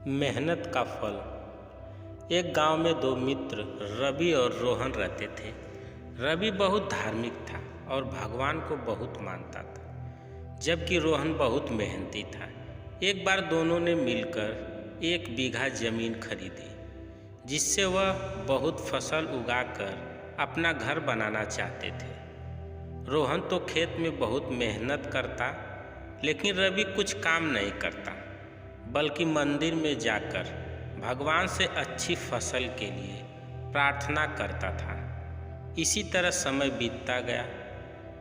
मेहनत का फल। एक गांव में दो मित्र रवि और रोहन रहते थे। रवि बहुत धार्मिक था और भगवान को बहुत मानता था, जबकि रोहन बहुत मेहनती था। एक बार दोनों ने मिलकर 1 बीघा जमीन खरीदी, जिससे वह बहुत फसल उगाकर अपना घर बनाना चाहते थे। रोहन तो खेत में बहुत मेहनत करता, लेकिन रवि कुछ काम नहीं करता, बल्कि मंदिर में जाकर भगवान से अच्छी फसल के लिए प्रार्थना करता था। इसी तरह समय बीतता गया।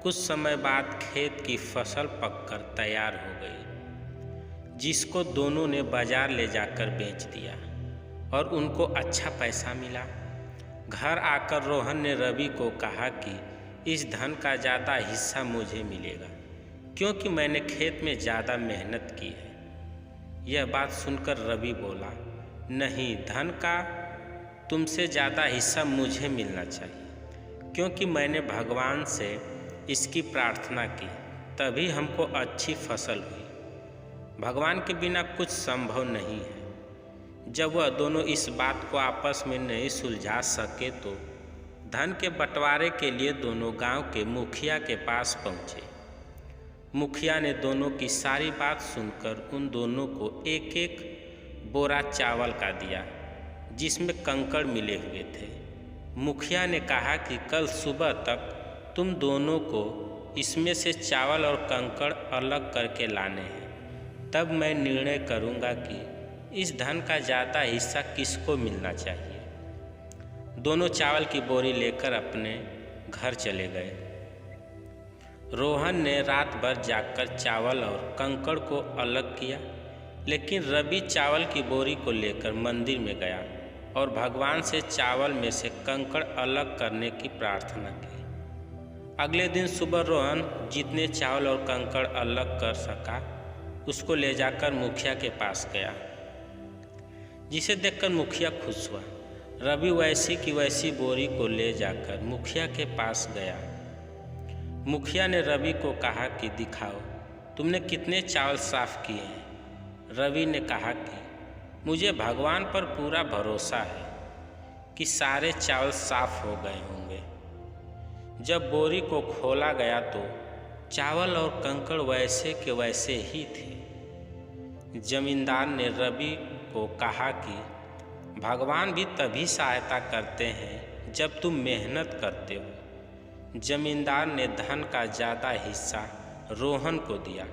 कुछ समय बाद खेत की फसल पककर तैयार हो गई, जिसको दोनों ने बाजार ले जाकर बेच दिया और उनको अच्छा पैसा मिला। घर आकर रोहन ने रवि को कहा कि इस धन का ज़्यादा हिस्सा मुझे मिलेगा, क्योंकि मैंने खेत में ज़्यादा मेहनत की है। यह बात सुनकर रवि बोला, नहीं, धन का तुमसे ज़्यादा हिस्सा मुझे मिलना चाहिए, क्योंकि मैंने भगवान से इसकी प्रार्थना की, तभी हमको अच्छी फसल हुई। भगवान के बिना कुछ संभव नहीं है। जब वह दोनों इस बात को आपस में नहीं सुलझा सके तो धन के बंटवारे के लिए दोनों गांव के मुखिया के पास पहुँचे। मुखिया ने दोनों की सारी बात सुनकर उन दोनों को 1-1 बोरा चावल का दिया, जिसमें कंकड़ मिले हुए थे। मुखिया ने कहा कि कल सुबह तक तुम दोनों को इसमें से चावल और कंकड़ अलग करके लाने हैं, तब मैं निर्णय करूंगा कि इस धन का ज़्यादा हिस्सा किसको मिलना चाहिए। दोनों चावल की बोरी लेकर अपने घर चले गए। रोहन ने रात भर जागकर चावल और कंकड़ को अलग किया, लेकिन रवि चावल की बोरी को लेकर मंदिर में गया और भगवान से चावल में से कंकड़ अलग करने की प्रार्थना की। अगले दिन सुबह रोहन जितने चावल और कंकड़ अलग कर सका, उसको ले जाकर मुखिया के पास गया, जिसे देखकर मुखिया खुश हुआ। रवि वैसी की वैसी बोरी को ले जाकर मुखिया के पास गया। मुखिया ने रवि को कहा कि दिखाओ, तुमने कितने चावल साफ किए हैं। रवि ने कहा कि मुझे भगवान पर पूरा भरोसा है कि सारे चावल साफ हो गए होंगे। जब बोरी को खोला गया तो चावल और कंकड़ वैसे के वैसे ही थे। जमींदार ने रवि को कहा कि भगवान भी तभी सहायता करते हैं जब तुम मेहनत करते हो। जमींदार ने धन का ज़्यादा हिस्सा रोहन को दिया।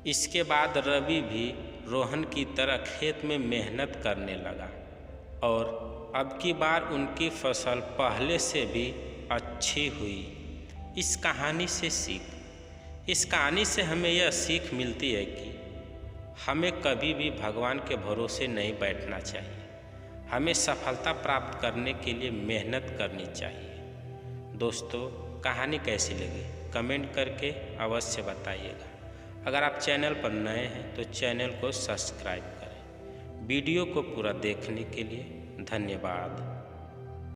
इसके बाद रवि भी रोहन की तरह खेत में मेहनत करने लगा और अब की बार उनकी फसल पहले से भी अच्छी हुई। इस कहानी से हमें यह सीख मिलती है कि हमें कभी भी भगवान के भरोसे नहीं बैठना चाहिए। हमें सफलता प्राप्त करने के लिए मेहनत करनी चाहिए। दोस्तों, कहानी कैसी लगी कमेंट करके अवश्य बताइएगा। अगर आप चैनल पर नए हैं तो चैनल को सब्सक्राइब करें। वीडियो को पूरा देखने के लिए धन्यवाद।